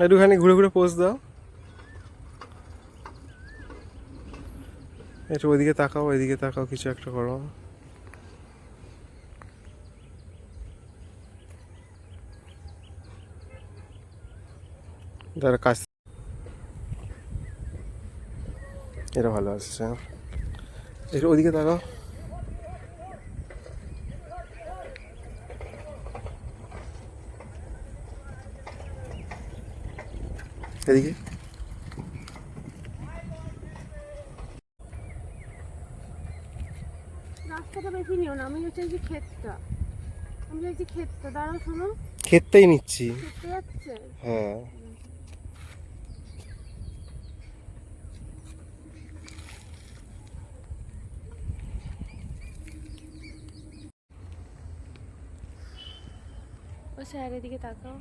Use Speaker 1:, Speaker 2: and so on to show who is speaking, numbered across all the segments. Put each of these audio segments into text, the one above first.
Speaker 1: একটুখানি ঘুরে ঘুরে পোজ দাও, একটু ওইদিকে তাকাও, ওইদিকে তাকাও, কিছু একটা করো। দাঁড়া কাজ, এটা ভালো আসছে, একটু ওইদিকে তাকাও। এদিকে
Speaker 2: রাস্তাটা বেশি নিও না, আমি চাইছি ক্ষেতটা, আমি চাইছি ক্ষেতটা। দাঁড়াও শোনো,
Speaker 1: ক্ষেতটাই নিচ্ছি।
Speaker 2: ক্ষেতে যাচ্ছে।
Speaker 1: হ্যাঁ
Speaker 2: ও স্যার এদিকে তাকাও।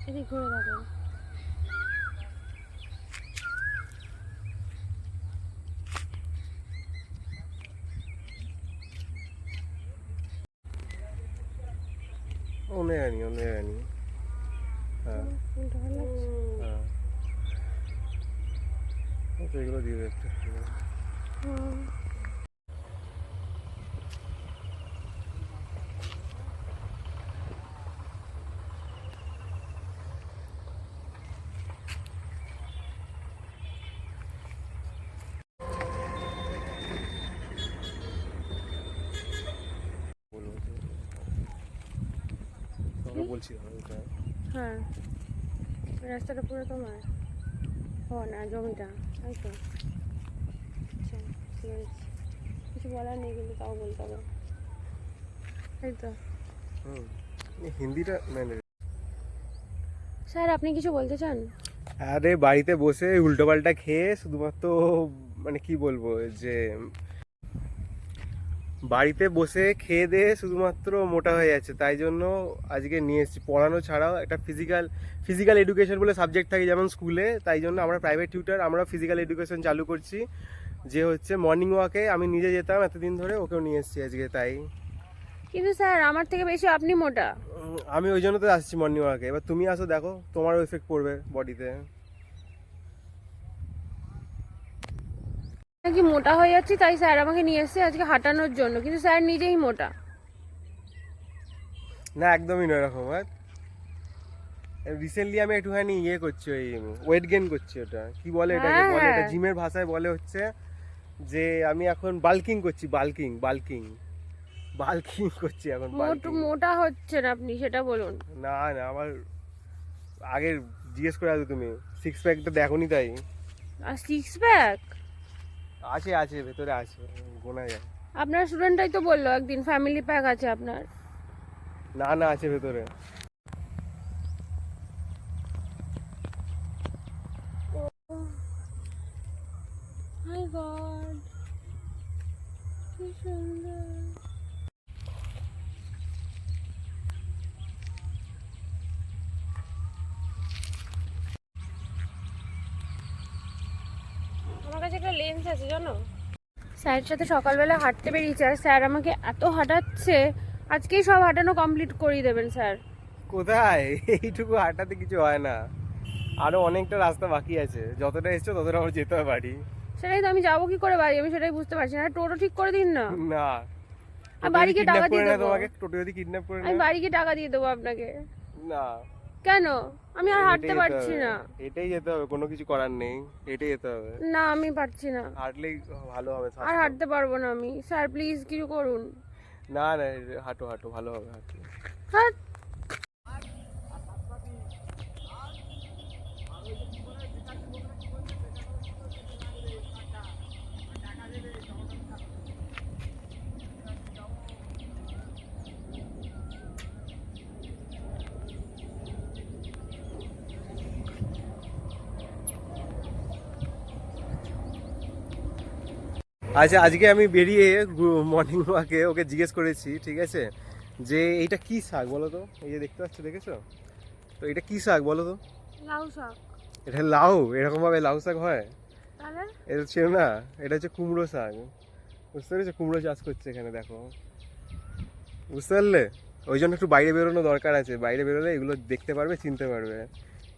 Speaker 2: এদিকে ঘুরে তাকাও।
Speaker 1: অনেক আনি, অনেক আনি। হ্যাঁ
Speaker 2: ফুলটা ভালো লাগছে।
Speaker 1: হ্যাঁ, তো এগুলো দিয়ে দে একটু।
Speaker 2: হুম।
Speaker 1: বলবো যে, তোমাকে বলছি ওটা।
Speaker 2: হ্যাঁ, রাস্তাটা পুরো তোমার। ও না, জমিটা, তাই তো। আচ্ছা, ঠিক আছে, কিছু বলার নেই কিন্তু তাও বলতে হবে, তাই তো।
Speaker 1: হুম, হিন্দিটা মানে,
Speaker 2: স্যার আপনি কিছু বলতে চান?
Speaker 1: আরে বাড়িতে বসে উল্টোপাল্টা খেয়ে শুধুমাত্র, মানে কি বলবো যে, বাড়িতে বসে খেয়ে দিয়ে শুধুমাত্র মোটা হয়ে যাচ্ছে, তাই জন্য আজকে নিয়ে এসেছি। পড়ানো ছাড়াও একটা ফিজিক্যাল এডুকেশন বলে সাবজেক্ট থাকে যেমন স্কুলে, তাই জন্য আমরা প্রাইভেট টিউটার, আমরা ফিজিক্যাল এডুকেশন চালু করছি, যে হচ্ছে মর্নিং ওয়াকে আমি নিজে যেতাম এতদিন ধরে, ওকেও নিয়ে এসেছি আজকে তাই।
Speaker 2: কিন্তু স্যার আমার থেকে বেশি আপনি মোটা।
Speaker 1: আমি ওই জন্য তো আসছি মর্নিং ওয়াকে, এবার তুমি আসো, দেখো তোমারও এফেক্ট পড়বে বডিতে।
Speaker 2: নাকি মোটা হয়ে যাচ্ছি, তাই স্যার আমাকে নিয়ে এসেছে আজকে হাঁটানোর জন্য, কিন্তু স্যার নিজেই মোটা।
Speaker 1: না একদমই নয় এরকম। আর রিসেন্টলি আমি একটুখানি ইয়ে করছি, ওই ওয়েট গেইন করছি, ওটা কি বলে, এটাকে
Speaker 2: হ্যাঁ
Speaker 1: বলে, এটা
Speaker 2: হ্যাঁ,
Speaker 1: জিমের ভাষায় বলে হচ্ছে যে আমি এখন বাল্কিং করছি, বাল্কিং বাল্কিং বাল্কিং করছি এখন, বাল্কিং।
Speaker 2: মোটা হচ্ছেন আপনি, সেটা বলুন।
Speaker 1: না না, আমার আগে জিজ্ঞেস করে আসো তুমি, সিক্স প্যাকটা দেখোনি তাই।
Speaker 2: আর সিক্স প্যাক?
Speaker 1: আছে আছে, ভেতরে আছে, গোনা যায়।
Speaker 2: আপনার স্টুডেন্টটাই তো বললো একদিন ফ্যামিলি প্যাক আছে আপনার।
Speaker 1: না না, আছে ভেতরে।
Speaker 2: মাই গড, কি সুন্দর। আমার কাছে একটা লেন্স আছে জানো। স্যারের সাথে সকালবেলা হাঁটতে বেরিয়েছে আর স্যার আমাকে এত হাঁটাচ্ছে, আজকেই সব হাঁটানো কমপ্লিট করিয়ে দেবেন স্যার।
Speaker 1: কোথায়, এইটুকু হাঁটাতে কিছু হয় না, আরো অনেকটা রাস্তা বাকি আছে, যতটা এসছো ততটা আমরা যেতে পারি।
Speaker 2: সেটাই তো, আমি যাবো কি করে বাড়ি, আমি সেটাই বুঝতে পারছি না। টোটো ঠিক করে দিন না,
Speaker 1: না,
Speaker 2: আমি
Speaker 1: টোটো যদি
Speaker 2: বাড়িকে টাকা
Speaker 1: কিডন্যাপ
Speaker 2: দিয়ে
Speaker 1: করে নেয়
Speaker 2: দেবো।
Speaker 1: তোমাকে, টোটো যদি কিডন্যাপ করে
Speaker 2: আমি
Speaker 1: নেয়।
Speaker 2: বাড়িকে টাকা দিয়ে দেবো আপনাকে।
Speaker 1: না,
Speaker 2: কেন? আমি আর
Speaker 1: হেঁটে
Speaker 2: হাঁটতে
Speaker 1: যেতে
Speaker 2: পারছি
Speaker 1: হবে,
Speaker 2: না।
Speaker 1: হেঁটেই যেতে হবে, কোনো কিছু করার নেই, হেঁটে যেতে হবে।
Speaker 2: না আমি পারছি না,
Speaker 1: হাঁটলেই ভালো হবে
Speaker 2: আর
Speaker 1: স্বাস্থ্য।
Speaker 2: হাঁটতে পারবো না আমি। স্যার প্লিজ কিছু করুন।
Speaker 1: না না, হাঁটো হাঁটো, ভালো হবে হাঁটলে।
Speaker 2: হ্যাঁ।
Speaker 1: আচ্ছা, আজকে আমি বেরিয়ে মর্নিং ওয়াকে ওকে জিজ্ঞেস করেছি, ঠিক আছে, যে এইটা কি শাক বলো তো, এই যে দেখতে পাচ্ছ, দেখেছো তো, এটা কি শাক বলো তো?
Speaker 2: লাউ শাক।
Speaker 1: এটা লাউ, এরকম ভাবে লাউ শাক হয়?
Speaker 2: তাহলে
Speaker 1: এটা ছিল না, এটা হচ্ছে কুমড়ো শাক। বুঝতে পেরেছো? কুমড়ো চাষ করছে এখানে, দেখো। বুঝতে পারলে? ওই জন্য একটু বাইরে বেরোনো দরকার আছে, বাইরে বেরোলে এগুলো দেখতে পারবে, চিনতে পারবে।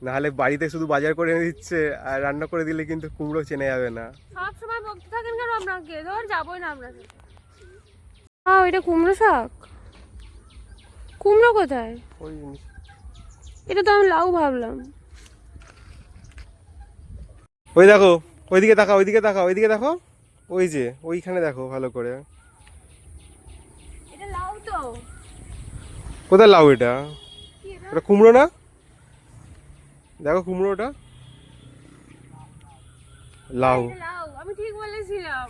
Speaker 1: নাহলে বাড়িতে শুধু বাজার করে এনে দিচ্ছে আর রান্না করে দিলে কিন্তু কুমড়ো চেনা যাবে না।
Speaker 2: সব সময় বকতে থাকেন কেন আপনাকে? ধর যাবোই না আপনাকে। এটা কুমড়ো শাক। কুমড়ো কোথায়?
Speaker 1: ওই জিনিস।
Speaker 2: এটা তো আমি লাউ ভাবলাম।
Speaker 1: ওই দেখো, ওইদিকে তাকাও, ওইদিকে তাকাও, ওইদিকে দেখো। ওই যে ওইখানে দেখো ভালো করে।
Speaker 2: এটা লাউ তো।
Speaker 1: কোথায় লাউ এটা?
Speaker 2: কি এটা?
Speaker 1: ওটা কুমড়ো না? দেখো কুমড়োটা। লাউ।
Speaker 2: এটা লাউ, আমি ঠিক বলেছিলাম।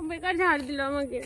Speaker 2: বেকার ঝাড় দিল আমাকে।